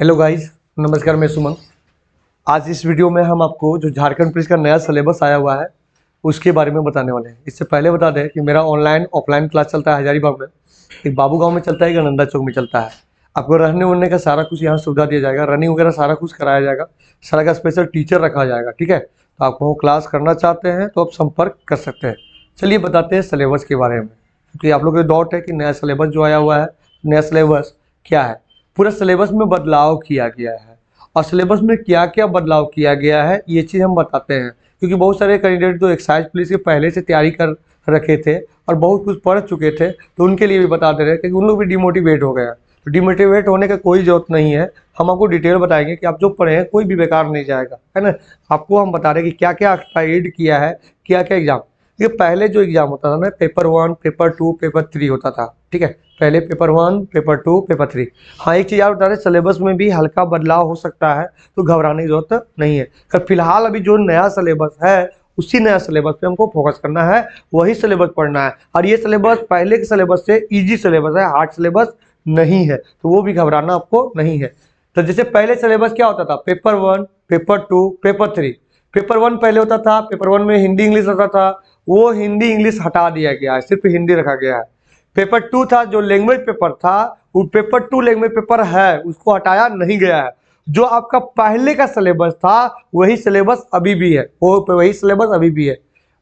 Hello guys, नमस्कार। मैं सुमन। आज इस वीडियो में हम आपको जो झारखंड पुलिस का नया सिलेबस आया हुआ है उसके बारे में बताने वाले हैं। इससे पहले बता दें कि मेरा ऑनलाइन ऑफलाइन क्लास चलता है हजारीबाग में, एक बाबू गांव में चलता है, एक नंदा चौक में चलता है। आपको रहने वहने का सारा कुछ यहाँ सुविधा दिया जाएगा, रनिंग वगैरह सारा कुछ कराया जाएगा, सारा का स्पेशल टीचर रखा जाएगा। ठीक है, तो आप वो क्लास करना चाहते हैं तो आप संपर्क कर सकते हैं। चलिए बताते हैं सिलेबस के बारे में, क्योंकि आप लोग को डाउट है कि नया सिलेबस जो आया हुआ है, नया सिलेबस क्या है। पूरा सिलेबस में बदलाव किया गया है और सिलेबस में क्या क्या बदलाव किया गया है ये चीज़ हम बताते हैं, क्योंकि बहुत सारे कैंडिडेट जो एक्साइज पुलिस के पहले से तैयारी कर रखे थे और बहुत कुछ पढ़ चुके थे, तो उनके लिए भी बता दे रहे हैं, क्योंकि उन लोग भी डिमोटिवेट हो गए हैं। तो डिमोटिवेट होने का कोई जरूरत नहीं है, हम आपको डिटेल बताएंगे कि आप जो पढ़े हैं कोई भी बेकार नहीं जाएगा, है ना। आपको हम बता रहे हैं कि क्या क्या एक्सपायर्ड किया है, क्या क्या एग्जाम। ये पहले जो एग्जाम होता था ना, पेपर 1, पेपर 2, पेपर 3 होता था। ठीक है, पहले पेपर 1, पेपर 2, पेपर 3। हाँ, एक चीज़ आप बता रहे, सिलेबस में भी हल्का बदलाव हो सकता है, तो घबराने की जरूरत नहीं है। पर फिलहाल अभी जो नया सिलेबस है उसी नया सिलेबस पे हमको फोकस करना है, वही सिलेबस पढ़ना है। और ये सिलेबस पहले के सिलेबस से इजी सिलेबस है, हार्ड सिलेबस नहीं है, तो वो भी घबराना आपको नहीं है। तो जैसे पहले सिलेबस क्या होता था, पेपर 1, पेपर 2, पेपर 3। पेपर 1 पहले होता था, पेपर 1 में हिंदी इंग्लिश होता था, वो हिंदी इंग्लिश हटा दिया गया है, सिर्फ हिंदी रखा गया है। पेपर 2 था जो लैंग्वेज पेपर था, वो पेपर 2 लैंग्वेज पेपर है, उसको हटाया नहीं गया है। जो आपका पहले का सिलेबस था वही सिलेबस अभी भी है, वो वही सिलेबस अभी भी है।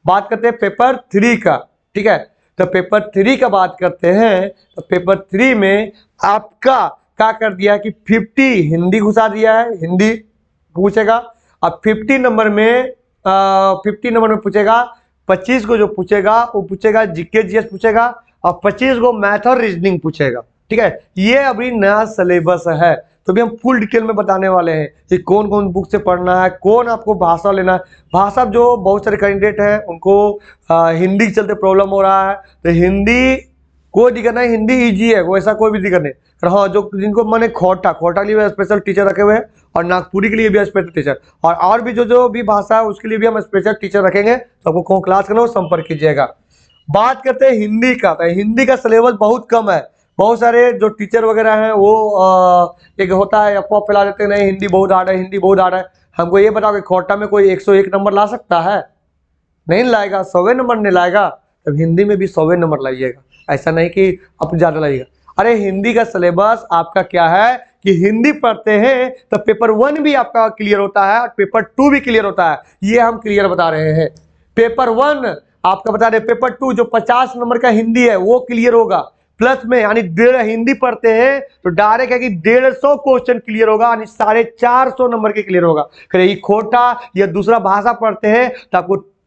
बात करते हैं पेपर 3 का। ठीक है, तो पेपर 3 का बात करते हैं, तो पेपर 3 में आपका क्या कर दिया कि 50 हिंदी घुसा दिया है, हिंदी पूछेगा। अब 50 नंबर में 50 नंबर में पूछेगा, 25 को जो पूछेगा वो पूछेगा जीके जीएस पूछेगा, और 25 को मैथ और रीजनिंग पूछेगा। ठीक है, ये अभी नया सिलेबस है, तो भी हम फुल डिटेल में बताने वाले हैं कि कौन कौन बुक से पढ़ना है, कौन आपको भाषा लेना है। भाषा जो बहुत सारे कैंडिडेट हैं उनको हिंदी के चलते प्रॉब्लम हो रहा है, तो हिंदी कोई दिक्कत नहीं, हिंदी ईजी है, वैसा कोई भी दिक्कत नहीं। और हाँ, जो जिनको मैंने खोटा के लिए भी स्पेशल टीचर रखे हुए हैं, और नागपुरी के लिए भी स्पेशल टीचर, और भी जो भी भाषा है उसके लिए भी हम स्पेशल टीचर रखेंगे। तो आपको कौन क्लास करना हो संपर्क कीजिएगा। बात करते हैं हिंदी का, तो हिंदी का सिलेबस बहुत कम है। बहुत सारे जो टीचर वगैरह हैं वो एक होता है अफवाह फैला देते हैं, नहीं हिंदी बहुत हार्ड है, हिंदी बहुत हार्ड है। हमको ये बताओ कि खोटा में कोई 101 नंबर ला सकता है? नहीं लाएगा, 100 नंबर नहीं लाएगा। तब हिंदी में भी 100 नंबर लाइएगा, ऐसा नहीं कि आप ज़्यादा लाइएगा। अरे हिंदी का सिलेबस आपका क्या है कि हिंदी पढ़ते हैं तो पेपर 1 भी आपका क्लियर होता है और पेपर 2 भी क्लियर होता है, ये हम क्लियर बता रहे हैं। पेपर 1 आपका बता रहे, पेपर 2 जो 50 नंबर का हिंदी है वो क्लियर होगा प्लस में, यानी 1.5 हिंदी पढ़ते हैं तो डायरेक्ट है कि 150 क्वेश्चन क्लियर होगा, यानी 450 नंबर के क्लियर होगा। फिर ये खोटा या दूसरा भाषा पढ़ते हैं तो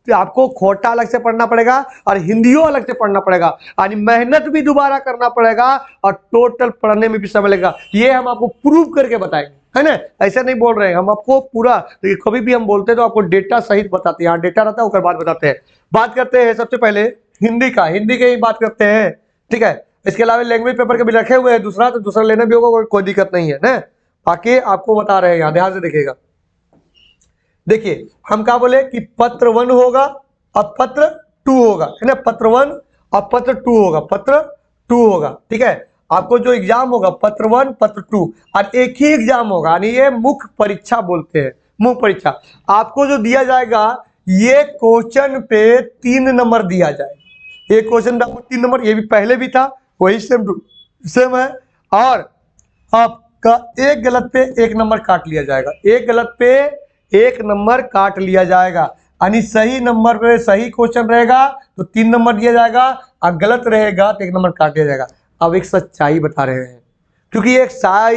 आपको खोटा अलग से पढ़ना पड़ेगा और हिंदियों अलग से पढ़ना पड़ेगा, यानी मेहनत भी दोबारा करना पड़ेगा और टोटल पढ़ने में भी समय लगेगा। ये हम आपको प्रूव करके बताएंगे, है ना। ऐसा नहीं बोल रहे हैं हम आपको पूरा, तो कभी भी हम बोलते हैं तो आपको डेटा सहित बताते हैं, यहाँ डेटा रहता है उसके बाद बताते हैं। बात करते हैं सबसे पहले हिंदी का, हिंदी की ही बात करते हैं। ठीक है, इसके अलावा लैंग्वेज पेपर के भी रखे हुए हैं दूसरा, तो दूसरा लेना भी होगा, कोई दिक्कत नहीं है ना। बाकी आपको बता रहे हैं, यहाँ ध्यान से देखिएगा। देखिए हम क्या बोले कि पत्र 1 होगा और पत्र 2 होगा, है ना। पत्र 1 और पत्र 2 होगा, पत्र 2 होगा। ठीक है, आपको जो एग्जाम होगा पत्र 1, पत्र 2, और एक ही एग्जाम होगा, यानी ये मुख्य परीक्षा बोलते हैं, मुख्य परीक्षा। आपको जो दिया जाएगा ये क्वेश्चन पे 3 नंबर दिया जाएगा। एक क्वेश्चन पे आपको 3 नंबर, ये भी पहले भी था, वही सेम है। और आपका एक गलत पे 1 नंबर काट लिया जाएगा, एक गलत पे 1 नंबर काट लिया जाएगा, यानी सही नंबर पे सही क्वेश्चन रहेगा तो 3 नंबर दिया जाएगा, और गलत रहेगा तो 1 नंबर काट दिया जाएगा। अब एक सच्चाई बता रहे हैं, क्योंकि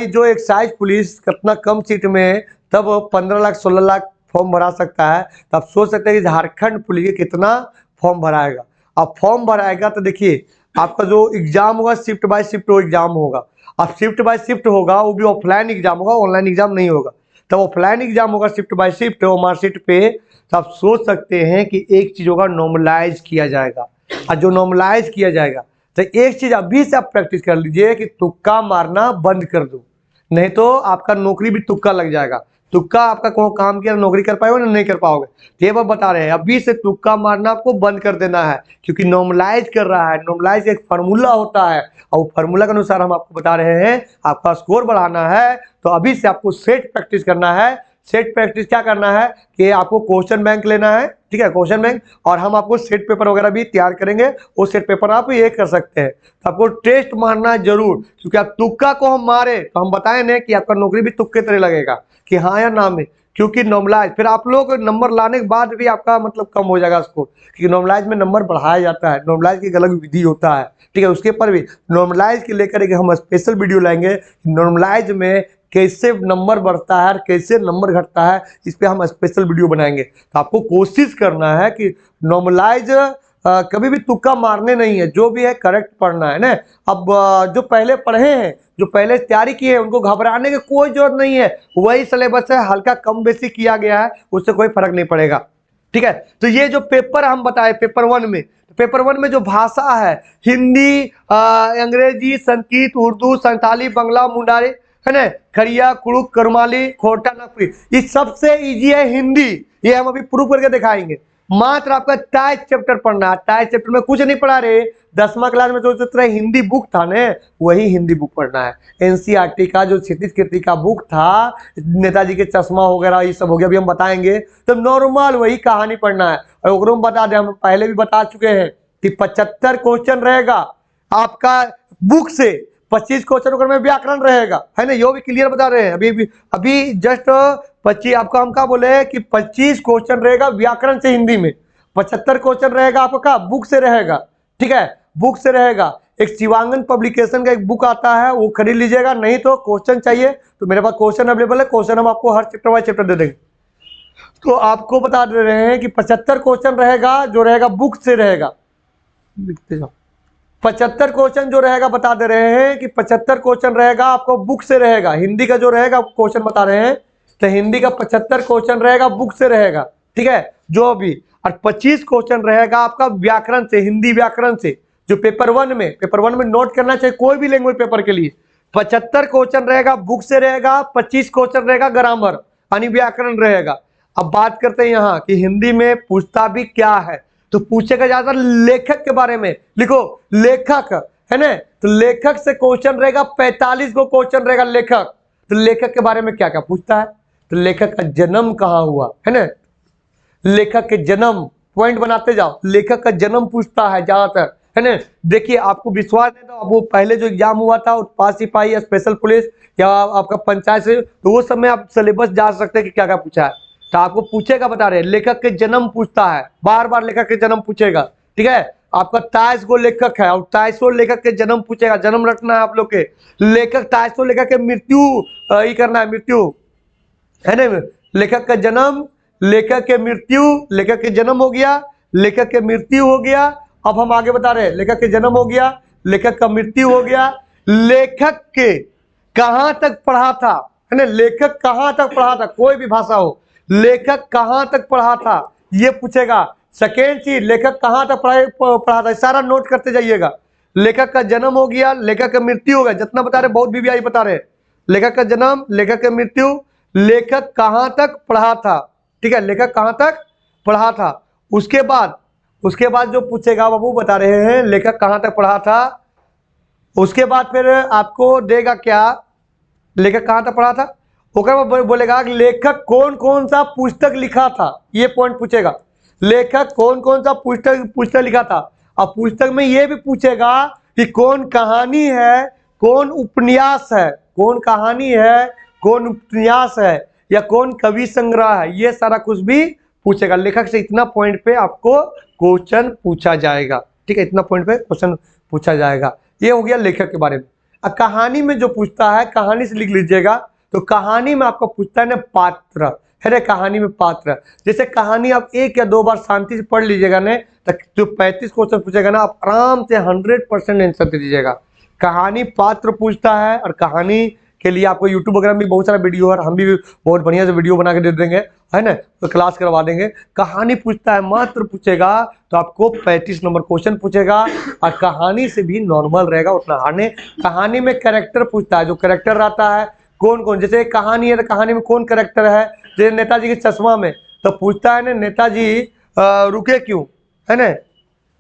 जो एक्साइज पुलिस कितना कम सीट में तब 15 लाख 16 लाख फॉर्म भरा सकता है, तो आप सोच सकते हैं कि झारखंड पुलिस कितना फॉर्म भराएगा। अब फॉर्म भराएगा तो देखिए आपका जो एग्जाम होगा शिफ्ट बाय शिफ्ट एग्जाम होगा। अब शिफ्ट बाय शिफ्ट होगा, वो भी ऑफलाइन एग्जाम होगा, ऑनलाइन एग्जाम नहीं होगा। तब ऑफलाइन एग्जाम होगा शिफ्ट बाय शिफ्ट और मार्कशीट पे, तो आप सोच सकते हैं कि एक चीज होगा नॉर्मलाइज किया जाएगा। और जो नॉर्मलाइज किया जाएगा तो एक चीज अभी से आप प्रैक्टिस कर लीजिए कि तुक्का मारना बंद कर दो, नहीं तो आपका नौकरी भी तुक्का लग जाएगा। तुक्का आपका कौन काम किया, नौकरी कर पाओगे ना नहीं कर पाओगे। तो ये बात बता रहे हैं, अभी से तुक्का मारना आपको बंद कर देना है, क्योंकि नॉर्मलाइज कर रहा है। नॉर्मलाइज एक फार्मूला होता है और वो फार्मूला के अनुसार हम आपको बता रहे हैं। आपका स्कोर बढ़ाना है तो अभी से आपको सेट प्रैक्टिस करना है। सेट प्रैक्टिस क्या करना है कि आपको क्वेश्चन बैंक लेना है, ठीक है, क्वेश्चन बैंक, और हम आपको सेट पेपर वगैरह भी तैयार करेंगे। वो सेट पेपर आप ये कर सकते हैं। तो आपको टेस्ट मारना है जरूर, क्योंकि आप तुक्का को हम मारे तो हम बताए ना कि आपका नौकरी भी तुक्के तरह लगेगा कि हाँ या ना में, क्योंकि नॉर्मलाइज फिर आप लोग नंबर लाने के बाद भी आपका मतलब कम हो जाएगा स्कोर, क्योंकि नॉर्मलाइज में नंबर बढ़ाया जाता है। नॉर्मलाइज की एक अलग विधि होता है, ठीक है। उसके पर भी नॉर्मलाइज के लेकर एक हम स्पेशल वीडियो लाएंगे, नॉर्मलाइज में कैसे नंबर बढ़ता है और कैसे नंबर घटता है, इस पे हम स्पेशल वीडियो बनाएंगे। तो आपको कोशिश करना है कि नॉर्मलाइज कभी भी तुक्का मारने नहीं है, जो भी है करेक्ट पढ़ना है ना। अब जो पहले पढ़े हैं, जो पहले तैयारी की है, उनको घबराने की कोई जरूरत नहीं है। वही सिलेबस है, हल्का कम बेसी किया गया है, उससे कोई फर्क नहीं पड़ेगा, ठीक है। तो ये जो पेपर हम बताए पेपर 1 में, पेपर 1 में जो भाषा है, हिंदी, अंग्रेजी, संस्कृत, उर्दू, संताली, बंगला, मुंडारी, है ना, खड़िया, कुड़ुक, करमाली, खोटा, नागपुरी, ये सबसे इजी है हिंदी। ये हम अभी प्रूव करके दिखाएंगे। मात्र आपका 23 चैप्टर पढ़ना है। 23 चैप्टर में कुछ नहीं पढ़ा रे। 10वीं क्लास में जो तरह हिंदी बुक था ना, वही हिंदी बुक पढ़ना है। एनसीईआरटी का जो क्षितिज कीर्ति का बुक था, नेताजी के चश्मा वगैरह ये सब हो गया, अभी हम बताएंगे। तो नॉर्मल वही कहानी पढ़ना है। और ओकरो में बता दें, हम पहले भी बता चुके हैं कि 75 क्वेश्चन रहेगा आपका बुक से, 25 क्वेश्चन में व्याकरण रहेगा, है ना। यो भी क्लियर बता रहे हैं। अभी जस्ट 25 आपका हम क्या बोले कि 25 क्वेश्चन रहेगा व्याकरण से हिंदी में, 75 क्वेश्चन रहेगा आपका बुक से रहेगा, ठीक है, बुक से रहेगा। एक शिवांगन पब्लिकेशन का एक बुक आता है, वो खरीद लीजिएगा। नहीं तो क्वेश्चन चाहिए तो मेरे पास क्वेश्चन अवेलेबल है, क्वेश्चन हम आपको हर चैप्टर वाइज चैप्टर दे देंगे। तो आपको बता दे रहे हैं कि 75 क्वेश्चन रहेगा, जो रहेगा बुक से रहेगा। लिखते जाओ, 75 क्वेश्चन जो रहेगा बता दे रहे हैं कि 75 क्वेश्चन रहेगा आपको बुक से रहेगा। हिंदी का जो रहेगा क्वेश्चन बता रहे हैं, तो हिंदी का 75 क्वेश्चन रहेगा बुक से रहेगा, ठीक है, जो भी। और 25 क्वेश्चन रहेगा आपका व्याकरण से, हिंदी व्याकरण से, जो पेपर 1 में नोट करना चाहिए कोई भी लैंग्वेज पेपर के लिए। 75 क्वेश्चन रहेगा बुक से रहेगा, 25 क्वेश्चन रहेगा ग्रामर यानी व्याकरण रहेगा। अब बात करते हैं यहाँ कि हिंदी में पूछता भी क्या है, तो पूछेगा ज्यादातर लेखक के बारे में। लिखो लेखक, है ना। तो लेखक से क्वेश्चन रहेगा 45 को क्वेश्चन रहेगा लेखक। तो लेखक के बारे में क्या क्या पूछता है, तो लेखक का जन्म कहाँ हुआ, है ना, लेखक के जन्म, पॉइंट बनाते जाओ। लेखक का जन्म पूछता है ज्यादातर, है ना। देखिए आपको विश्वास नहीं तो वो पहले जो एग्जाम हुआ था उत्पाद सिपाही या स्पेशल पुलिस या आपका पंचायत से, तो वो सब में आप सिलेबस जा सकते हैं कि क्या क्या पूछा है। तो आपको पूछेगा, बता रहे लेखक के जन्म पूछता है, बार बार लेखक के जन्म पूछेगा, ठीक है। आपका 23 को लेखक है और 23 लेखक के जन्म पूछेगा, जन्म रखना है आप लोग के। लेखक 23 लेखक के मृत्यु ये करना है, मृत्यु, है ना। लेखक का जन्म, लेखक के मृत्यु, लेखक के जन्म हो गया, लेखक के मृत्यु हो गया। अब हम आगे बता रहे हैं, लेखक के जन्म हो गया, लेखक का मृत्यु हो गया, लेखक के कहां तक पढ़ा था, है ना, लेखक कहां तक पढ़ा था, कोई भी भाषा हो, लेखक कहां तक पढ़ा था ये पूछेगा। सेकेंड चीज, लेखक कहां तक पढ़ा था, सारा नोट करते जाइएगा। लेखक का जन्म हो गया, लेखक का मृत्यु हो गया, जितना बता रहे बहुत बीबीआई बता रहे। लेखक का जन्म, लेखक का मृत्यु, लेखक कहां तक पढ़ा था, ठीक है, लेखक कहां तक पढ़ा था। उसके बाद जो पूछेगा बाबू बता रहे हैं लेखक कहां तक पढ़ा था। उसके बाद फिर आपको देगा क्या, लेखक कहां तक पढ़ा था। ओकर बोलेगा लेखक कौन कौन सा पुस्तक लिखा था, ये पॉइंट पूछेगा। लेखक कौन कौन सा पुस्तक लिखा था। अब पुस्तक में ये भी पूछेगा कि कौन कहानी है, कौन उपन्यास है, कौन कहानी है, कौन उपन्यास है, या कौन कवि संग्रह है, ये सारा कुछ भी पूछेगा। लेखक से इतना पॉइंट पे आपको क्वेश्चन पूछा जाएगा, ठीक है, इतना पॉइंट पे क्वेश्चन पूछा जाएगा। ये हो गया लेखक के बारे में। अब कहानी में जो पूछता है, कहानी से लिख लीजिएगा। तो कहानी में आपको पूछता है ना पात्र, है ना, कहानी में पात्र। जैसे कहानी आप 1 या 2 बार शांति से पढ़ लीजिएगा ना, तो जो 35 क्वेश्चन पूछेगा ना, आप आराम से 100% आंसर दे दीजिएगा। कहानी पात्र पूछता है, और कहानी के लिए आपको यूट्यूब वगैरह में भी बहुत सारा वीडियो है, हम भी बहुत बढ़िया से वीडियो बना के दे देंगे, है ना, तो क्लास करवा देंगे। कहानी पूछता है, मात्र पूछेगा तो आपको 35 नंबर क्वेश्चन पूछेगा, और कहानी से भी नॉर्मल रहेगा उतना हारने। कहानी में कैरेक्टर पूछता है, जो कैरेक्टर रहता है, कौन कौन, जैसे एक कहानी है तो कहानी में कौन करेक्टर है, जैसे नेताजी के चश्मा में तो पूछता है ना नेताजी रुके क्यों, है ना,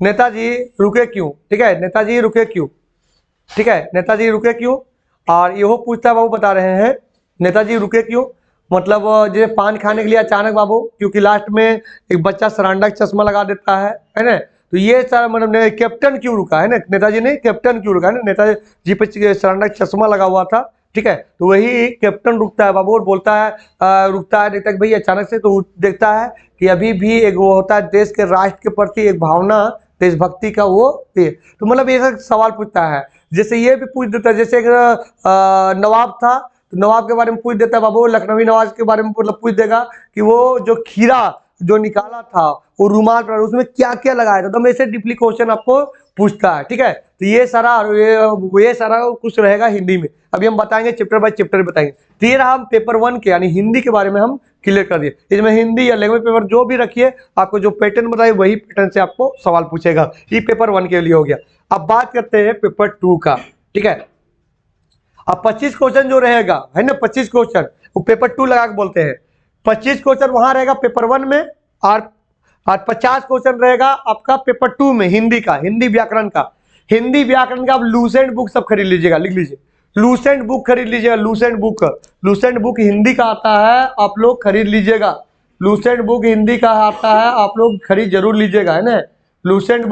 नेताजी रुके क्यों, ठीक है, नेताजी रुके क्यों, ठीक है, नेताजी रुके क्यों। और यहो पूछता है बाबू, बता रहे हैं नेताजी रुके क्यों, मतलब जैसे पान खाने के लिए अचानक बाबू, क्योंकि लास्ट में एक बच्चा सरांडा का चश्मा लगा देता है ना, तो ये सारा मतलब कैप्टन क्यों रुका है ना, नेताजी ने कैप्टन क्यों रुका है ना, नेताजी पे सरांडा का चश्मा लगा हुआ था, ठीक है, तो वही कैप्टन रुकता है बाबू और बोलता है रुकता है, देखता है भाई अचानक से, तो देखता है कि अभी भी एक वो होता है देश के राष्ट्र के प्रति एक भावना देशभक्ति का वो ये, तो मतलब ये सवाल पूछता है। जैसे ये भी पूछ देता है, जैसे एक नवाब था तो नवाब के बारे में पूछ देता है बाबू, लखनवी नवाब के बारे में मतलब पूछ देगा कि वो जो खीरा जो निकाला था वो रुमाल पर उसमें क्या क्या लगाया था, तो ऐसे डीपली क्वेश्चन आपको पूछता है, ठीक है। तो ये सारा कुछ रहेगा हिंदी में, अभी हम बताएंगे चैप्टर बाय चैप्टर बताएंगे। तो ये रहा हम पेपर 1 के यानी हिंदी के बारे में हम क्लियर कर दिए। इसमें हिंदी या लैंग्वेज पेपर जो भी रखिए, आपको जो पैटर्न बताइए वही पैटर्न से आपको सवाल पूछेगा। ये पेपर 1 के लिए हो गया। अब बात करते हैं पेपर 2 का, ठीक है। अब 25 क्वेश्चन जो रहेगा है ना, 25 क्वेश्चन वो पेपर 2 लगा के बोलते हैं। 25 क्वेश्चन वहां रहेगा पेपर 1 में और 50 क्वेश्चन रहेगा आपका पेपर 2 में हिंदी का, हिंदी व्याकरण का। हिंदी व्याकरण का आप लूसेंट बुक सब खरीद लीजिएगा, लिख लीजिए लूसेंट बुक खरीद लीजिएगा, लूसेंट बुक हिंदी का आता है, आप लोग खरीद लीजिएगा। लूसेंट बुक हिंदी का आता है, आप लोग खरीद जरूर लीजिएगा, है ना। लूसेंट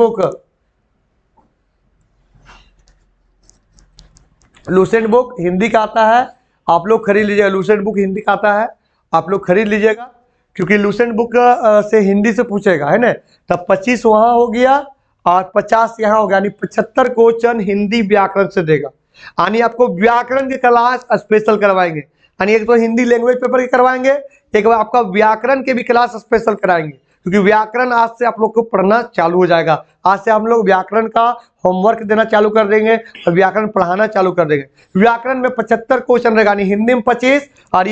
बुक हिंदी का आता है, आप लोग खरीद लीजिएगा। लूसेंट बुक हिंदी का आता है, आप लोग खरीद लीजिएगा, क्योंकि लूसेंट बुक से हिंदी से पूछेगा, है ना। तब 25 वहां हो गया और 50 यहाँ हो गया, यानी 75 क्वेश्चन हिंदी व्याकरण से देगा। यानी आपको व्याकरण की क्लास स्पेशल करवाएंगे, यानी एक तो हिंदी लैंग्वेज पेपर की करवाएंगे, एक बार आपका व्याकरण के भी क्लास स्पेशल कराएंगे, क्योंकि व्याकरण आज से आप लोग को पढ़ना चालू हो जाएगा। आज से हम लोग व्याकरण का होमवर्क देना चालू कर देंगे और व्याकरण पढ़ाना चालू कर देंगे। व्याकरण में 75 क्वेश्चन रहेगा, यानी हिंदी में 25 और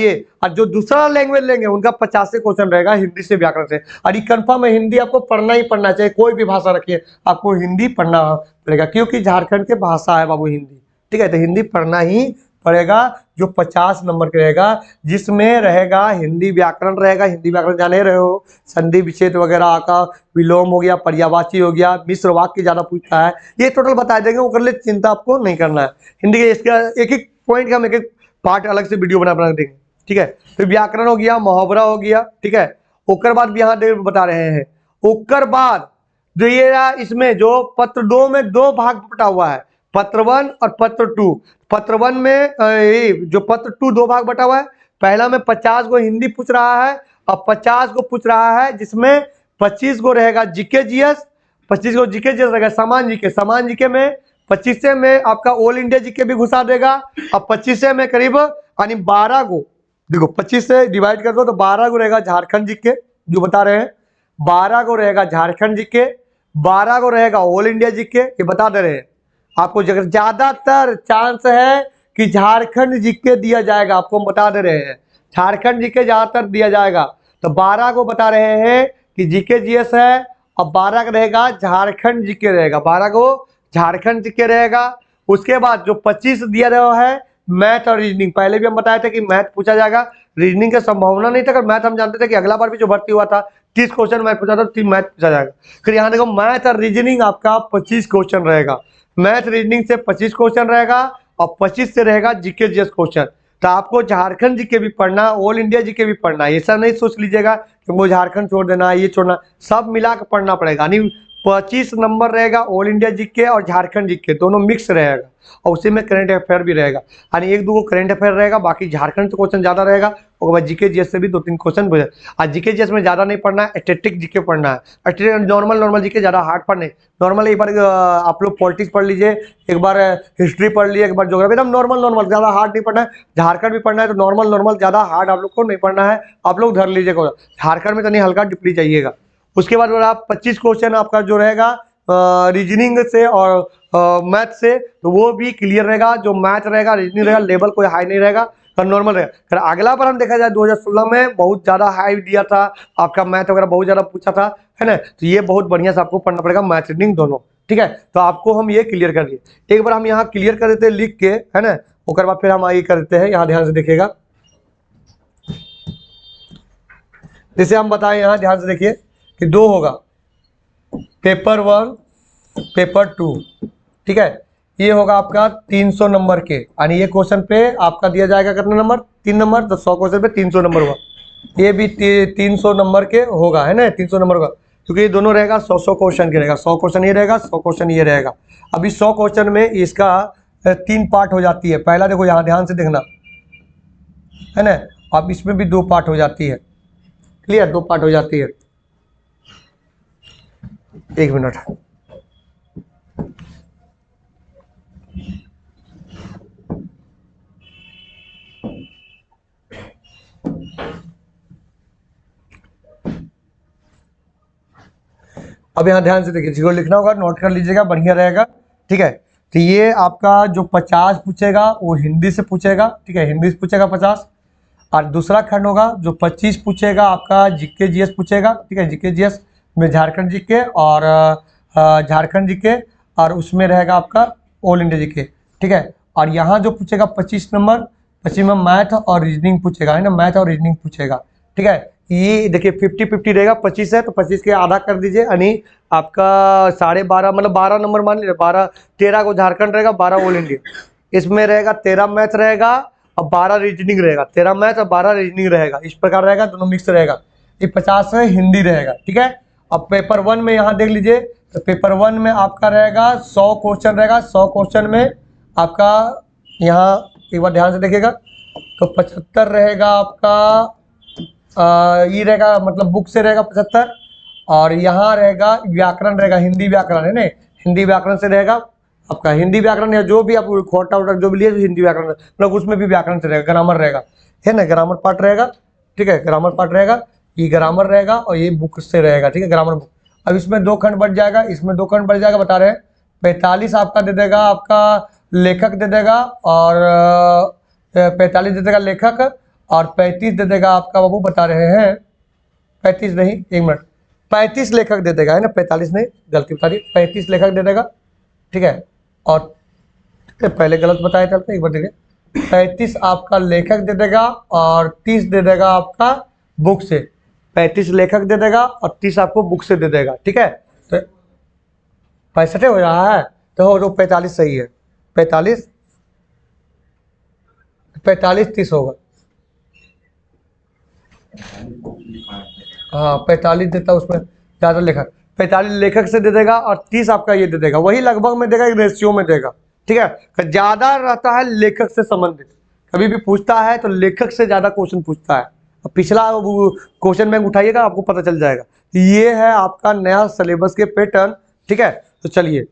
जो दूसरा लैंग्वेज लेंगे उनका 50 क्वेश्चन रहेगा हिंदी से व्याकरण से। और ये कंफर्म है, हिंदी आपको पढ़ना ही पढ़ना चाहिए, कोई भी भाषा रखिए आपको हिंदी पढ़ना पड़ेगा, क्योंकि झारखंड की भाषा है बाबू हिंदी, ठीक है। तो हिंदी पढ़ना ही पड़ेगा, जो 50 नंबर का रहेगा, जिसमें रहेगा हिंदी व्याकरण रहेगा। हिंदी व्याकरण जाने रहे हो, संधि विच्छेद वगैरह का विलोम हो गया, पर्यायवाची हो गया, मिश्र वाक्य ज्यादा पूछता है, ये टोटल बता देंगे, वो कर ले, चिंता आपको नहीं करना है। हिंदी के इसका एक एक पॉइंट का हम एक एक पार्ट अलग से वीडियो बना देंगे, ठीक है। तो व्याकरण हो गया, मुहावरा हो गया, ठीक है। ओकर बाद भी यहाँ बता रहे हैं, ओकर बाद जो ये इसमें जो पत्र 2 में 2 भाग बटा हुआ है, पत्र 1 और पत्र 2। पत्र 1 में जो पत्र 2 2 भाग बटा हुआ है, पहला में 50 को हिंदी पूछ रहा है और 50 को पूछ रहा है, जिसमें 25 को रहेगा जीके जीएस, 25 को जीके जीएस रहेगा, सामान्य जीके में 25 में आपका ऑल इंडिया जीके भी घुसा देगा, और 25 में करीब यानी 12 को, देखो 25 से डिवाइड कर दो तो 12 को रहेगा झारखंड जीके, जो बता रहे हैं 12 को रहेगा झारखंड जीके, 12 को रहेगा ऑल इंडिया जीके, ये बता दे रहे हैं आपको। ज्यादातर चांस है कि झारखंड जीके दिया जाएगा, आपको हम बता दे रहे हैं झारखंड जीके ज्यादातर दिया जाएगा। तो 12 को बता रहे हैं कि जीके जीएस है, और 12 का रहेगा झारखंड जीके रहेगा, 12 को झारखंड जीके रहेगा। उसके बाद जो 25 दिया रहा है मैथ और रीजनिंग, पहले भी हम बताया था कि मैथ पूछा जाएगा, रीजनिंग का संभावना नहीं था, अगर मैथ हम जानते थे कि अगला बार भी जो भर्ती हुआ था 30 क्वेश्चन मैथ पूछा था, 3 मैथ पूछा जाएगा। फिर यहाँ देखो मैथ और रीजनिंग आपका 25 क्वेश्चन रहेगा, मैथ रीजनिंग से 25 क्वेश्चन रहेगा और 25 से रहेगा जीके जीएस क्वेश्चन। तो आपको झारखंड जीके भी पढ़ना, ऑल इंडिया जीके भी पढ़ना है, ऐसा नहीं सोच लीजिएगा कि वो झारखंड छोड़ देना, ये छोड़ना, सब मिला कर पढ़ना पड़ेगा। यानी 25 नंबर रहेगा ऑल इंडिया जीके और झारखंड जीके दोनों मिक्स रहेगा, और उसी में करंट अफेयर भी रहेगा, यानी 1-2 करंट अफेयर रहेगा, बाकी झारखंड से क्वेश्चन ज्यादा रहेगा, और बाद जीके जीएस से भी 2-3 क्वेश्चन पूछे। आज जीके जीएस में ज्यादा नहीं पढ़ना है, स्टैटिक जीके पढ़ना है, नॉर्मल जीके ज्यादा हार्ड पढ़ने। नॉर्मल एक बार आप लोग पॉलिटिक्स पढ़ लीजिए, एक बार हिस्ट्री पढ़ लीजिए, एक बार ज्योग्राफी, एकदम नॉर्मल ज्यादा हार्ड नहीं पढ़ना है। झारखंड भी पढ़ना है तो नॉर्मल ज्यादा हार्ड आप लोग को नहीं पढ़ना है, आप लोग धर लीजिएगा, झारखंड में तो नहीं, हल्का डिपली जाइएगा। उसके बाद आप 25 क्वेश्चन आपका जो रहेगा रीजनिंग से और मैथ से, तो वो भी क्लियर रहेगा। जो मैथ रहेगा रीजनिंग रहेगा लेवल कोई हाई नहीं रहेगा, तो नॉर्मल रहेगा। फिर अगला बार हम देखा जाए 2016 में बहुत ज्यादा हाई दिया था आपका, मैथ वगैरह बहुत ज्यादा पूछा था, है ना। तो ये बहुत बढ़िया से आपको पढ़ना पड़ेगा मैथ रीजनिंग दोनों, ठीक है। तो आपको हम ये क्लियर कर दिए। एक बार हम यहाँ क्लियर कर देते हैं लिख के, है ना, उसके बाद फिर हम आगे कर देते हैं। यहाँ ध्यान से देखिएगा, जैसे हम बताएं, यहाँ ध्यान से देखिए कि 2 होगा, पेपर 1 पेपर 2, ठीक है। ये होगा आपका 300 नंबर के, यानी ये क्वेश्चन पे आपका दिया जाएगा कितना नंबर, 3 नंबर। तो 100 क्वेश्चन पे 300 नंबर हुआ। ये भी 300 नंबर के होगा, है ना, 300 नंबर का, क्योंकि ये दोनों रहेगा 100 क्वेश्चन के रहेगा। 100 क्वेश्चन ये रहेगा, 100 क्वेश्चन ये रहेगा। अभी 100 क्वेश्चन में इसका 3 पार्ट हो जाती है। पहला देखो, यहाँ ध्यान से देखना, है ना। अब इसमें भी 2 पार्ट हो जाती है, क्लियर, 2 पार्ट हो जाती है। 1 मिनट, अब यहाँ ध्यान से देखिए, जिसको लिखना होगा नोट कर लीजिएगा, बढ़िया रहेगा, ठीक है। तो ये आपका जो 50 पूछेगा वो हिंदी से पूछेगा, ठीक है, हिंदी से पूछेगा 50। और दूसरा खंड होगा जो 25 पूछेगा आपका जीके जीएस पूछेगा, ठीक है, जीके जीएस में झारखंड जीके और झारखंड जीके, और उसमें रहेगा आपका ऑल इंडिया जीके, ठीक है। और यहाँ जो पूछेगा 25 नंबर, 25 में मैथ और रीजनिंग पूछेगा, है ना, मैथ और रीजनिंग पूछेगा, ठीक है। ये देखिए 50-50 रहेगा, 25 है तो 25 के आधा कर दीजिए, यानी आपका 12.5, मतलब 12 नंबर मान लीजिए, 13 को झारखंड रहेगा, 12 ऑल इंडिया। इसमें रहेगा 13 मैथ रहेगा और 12 रीजनिंग रहेगा, 13 मैथ और 12 रीजनिंग रहेगा, इस प्रकार रहेगा, दोनों मिक्स रहेगा। ये 50 में हिंदी रहेगा, ठीक है। अब पेपर 1 में यहाँ देख लीजिए, तो पेपर 1 में आपका रहेगा 100 क्वेश्चन रहेगा। 100 क्वेश्चन में आपका यहाँ एक बार ध्यान से देखिएगा, तो 75 रहेगा आपका ये रहेगा, मतलब बुक से रहेगा 75, और यहाँ रहेगा व्याकरण रहेगा, हिंदी व्याकरण, है ना, हिंदी व्याकरण से रहेगा आपका हिंदी व्याकरण, या जो भी आप खोटा वोटा जो भी लिए हिंदी व्याकरण, मतलब उसमें भी व्याकरण से रहेगा, ग्रामर रहेगा, है ना, ग्रामर पार्ट रहेगा, ठीक है, ग्रामर पार्ट रहेगा, ये ग्रामर रहेगा और ये बुक से रहेगा, ठीक है, ग्रामर बुक। अब इसमें 2 खंड बढ़ जाएगा, इसमें 2 खंड बढ़ जाएगा, बता रहे हैं 45 आपका दे देगा, आपका लेखक दे देगा, और 45 दे देगा लेखक, और 35 दे देगा आपका, बाबू बता रहे हैं 35 नहीं, 1 मिनट, 35 लेखक दे देगा, है ना, 45 नहीं, गलती बता दी, 35 लेखक दे देगा, ठीक है। और पहले गलत बताया था, एक बार देखिए, 35 आपका लेखक दे देगा और 30 दे देगा आपका बुक से। 35 लेखक दे देगा और 30 आपको बुक से दे देगा, ठीक है। तो 65 हो रहा है, तो 45 सही है, 45 30 होगा, हाँ 45 देता, उसमें ज़्यादा लेखक, 45 लेखक से दे देगा और 30 आपका ये दे देगा, वही लगभग में देगा, एक रेशियो में देगा, ठीक है। ज़्यादा रहता है लेखक से संबंधित, कभी भी पूछता है तो लेखक से ज़्यादा क्वेश्चन पूछता है। अब पिछला क्वेश्चन बैंक उठाइएगा, आपको पता चल जाएगा। ये है आपका नया सिलेबस के पैटर्न, ठीक है। तो चलिए,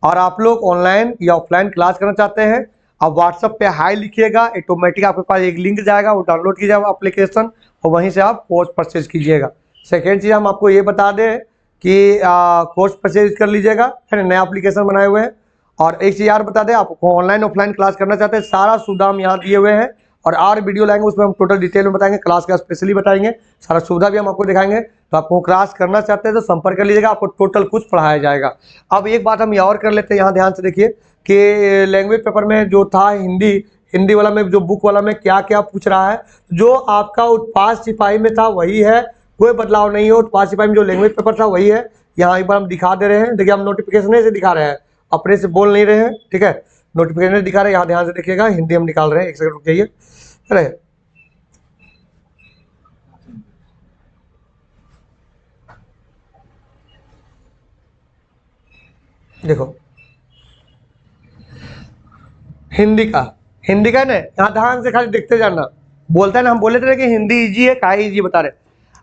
और आप लोग ऑनलाइन या ऑफलाइन क्लास करना चाहते हैं, आप व्हाट्सएप पे हाई लिखिएगा, ऑटोमेटिक आपके पास एक लिंक जाएगा, वो डाउनलोड कीजिएगा एप्लीकेशन, और वहीं से आप कोर्स परचेज कीजिएगा। सेकेंड चीज़ हम आपको ये बता दें कि कोर्स परचेज कर लीजिएगा, है ना, नया एप्लीकेशन बनाए हुए हैं। और एक चीज़ यार बता दें, आपको ऑनलाइन ऑफलाइन क्लास करना चाहते हैं, सारा सुविधा हम यहाँ दिए हुए हैं, और वीडियो लाएंगे, उसमें हम टोटल डिटेल में बताएंगे, क्लास का स्पेशली बताएंगे, सारा सुविधा भी हम आपको दिखाएंगे। तो आपको क्लास करना चाहते हैं तो संपर्क कर लीजिएगा, आपको टोटल कुछ पढ़ाया जाएगा। अब एक बात हम ये और कर लेते हैं, यहाँ ध्यान से देखिए कि लैंग्वेज पेपर में जो था हिंदी वाला में, जो बुक वाला में क्या क्या पूछ रहा है, जो आपका उत्पाद सिपाही में था वही है, कोई बदलाव नहीं है। उत्पाद सिपाही में जो लैंग्वेज पेपर था वही है, यहाँ एक बार हम दिखा दे रहे हैं, देखिए हम नोटिफिकेशन से दिखा रहे हैं, अपने से बोल नहीं रहे हैं, ठीक है, नोटिफिकेशन दिखा रहे हैं, यहाँ ध्यान से देखिएगा, हिंदी हम निकाल रहे हैं, एक सेकंड रुक जाइए, अरे देखो हिंदी का ना, यहाँ ध्यान से खाली देखते जाना, बोलता है ना, हम बोले थे कि हिंदी इजी है, काहे इजी बता रहे,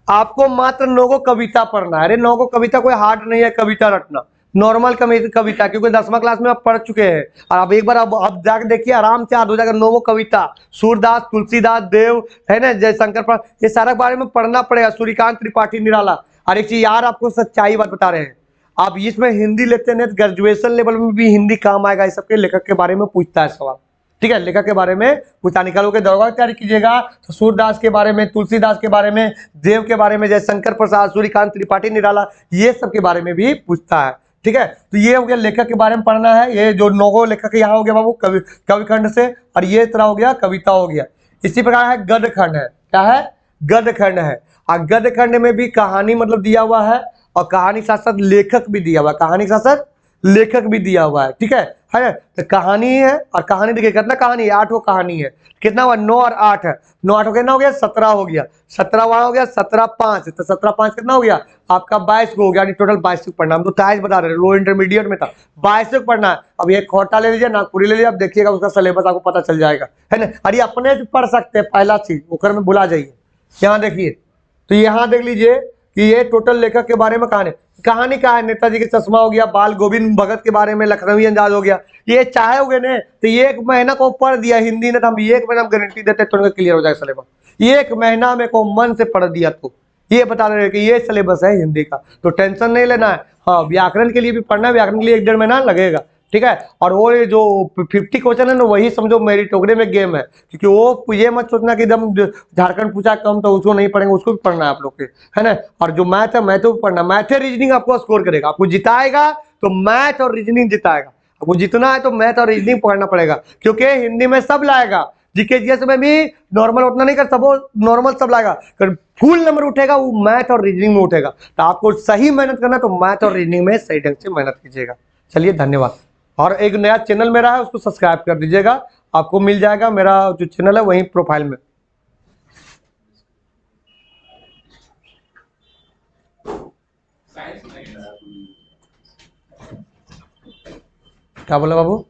आपको मात्र 9 को कविता पढ़ना है। अरे 9 को कविता कोई हार्ड नहीं है, कविता रटना नॉर्मल कविता, क्योंकि 10वां क्लास में आप पढ़ चुके हैं। और अब एक बार अब जाकर देखिए, आराम से याद हो जाएगा 9 को कविता, सूरदास, तुलसीदास, देव, है ना, जयशंकर पर, ये सारा बारे में पढ़ना पड़ेगा, सूर्यकांत त्रिपाठी निराला। और एक चीज यार आपको सच्चाई बात बता रहे हैं, आप इसमें हिंदी लेते हैं तो ग्रेजुएशन लेवल में भी हिंदी काम आएगा, इस सबके लेखक के बारे में पूछता है सवाल, ठीक है, लेखक के बारे में पूछता, निकालो के दरोगा तैयारी कीजिएगा तो सूरदास के बारे में, तुलसीदास के बारे में, देव के बारे में, जयशंकर प्रसाद, सूर्यकांत त्रिपाठी निराला, ये सब के बारे में भी पूछता है, ठीक है। तो ये हो गया लेखक के बारे में पढ़ना है। ये जो नौगो लेखक यहाँ हो गया बाबू कवि खंड से, और ये तरह हो गया कविता हो गया। इसी प्रकार है गद्य खंड है। क्या है? गद्य खंड है। और गद्य खंड में भी कहानी मतलब दिया हुआ है, और कहानी के साथ साथ लेखक भी दिया हुआ है, कहानी के साथ साथ लेखक भी दिया हुआ है। ठीक है तो कहानी है, और कहानी देखिए कितना कहानी है, 8 कहानी है। कितना हुआ? 9 और 8 है। 9 8 कितना हो गया? 17 हो गया। 17 वहां हो गया, 17 5, तो 17 5 कितना हो गया आपका? 22 को हो गया। टोटल 22 पढ़ना। हम तो टाइज बता रहे हैं, लो इंटरमीडिएट में था 22 पढ़ना है। अब ये खोटा ले लीजिए, नागपुरी ले लीजिए, आप देखिएगा उसका सिलेबस आपको पता चल जाएगा, है ना। अरे अपने से पढ़ सकते हैं, पहला चीज ओकर में भुला जाइए। यहाँ देखिए, तो यहाँ देख लीजिए कि ये टोटल लेखक के बारे में कहानी का है। नेताजी के चश्मा हो गया, बाल गोविंद भगत के बारे में, लखनवी अंदाज हो गया। ये चाहे हो गए ना तो ये 1 महीना को पढ़ दिया हिंदी ने, तो हम 1 महीना गारंटी देते तुरंत क्लियर हो जाएगा सिलेबस। 1 महीना में को मन से पढ़ दिया तो ये बता रहे हैं कि ये सिलेबस है हिंदी का, तो टेंशन नहीं लेना है। हाँ, व्याकरण के लिए भी पढ़ना है, व्याकरण के लिए 1 डेढ़ महीना लगेगा। ठीक है। और वो ये जो 50 क्वेश्चन है ना, वही समझो मेरिटोग्राम में गेम है, क्योंकि वो ये मत सोचना कि एकदम झारखंड पूछा कम तो उसको नहीं पढ़ेंगे, उसको भी पढ़ना है आप लोग के, है ना। और जो मैथ है, मैथ भी पढ़ना। मैथ है रीजनिंग आपको स्कोर करेगा, आपको जिताएगा तो मैथ और रीजनिंग जिताएगा। आपको जितना है तो मैथ और रीजनिंग पढ़ना पड़ेगा, क्योंकि हिंदी में सब लाएगा। जीके जीएस में भी नॉर्मल उतना नहीं कर, सब नॉर्मल सब लाएगा, फुल नंबर उठेगा वो मैथ और रीजनिंग में उठेगा। तो आपको सही मेहनत करना, तो मैथ और रीजनिंग में सही ढंग से मेहनत कीजिएगा। चलिए, धन्यवाद। और एक नया चैनल मेरा है, उसको सब्सक्राइब कर दीजिएगा, आपको मिल जाएगा मेरा जो चैनल है वहीं प्रोफाइल में। क्या बोला बाबू?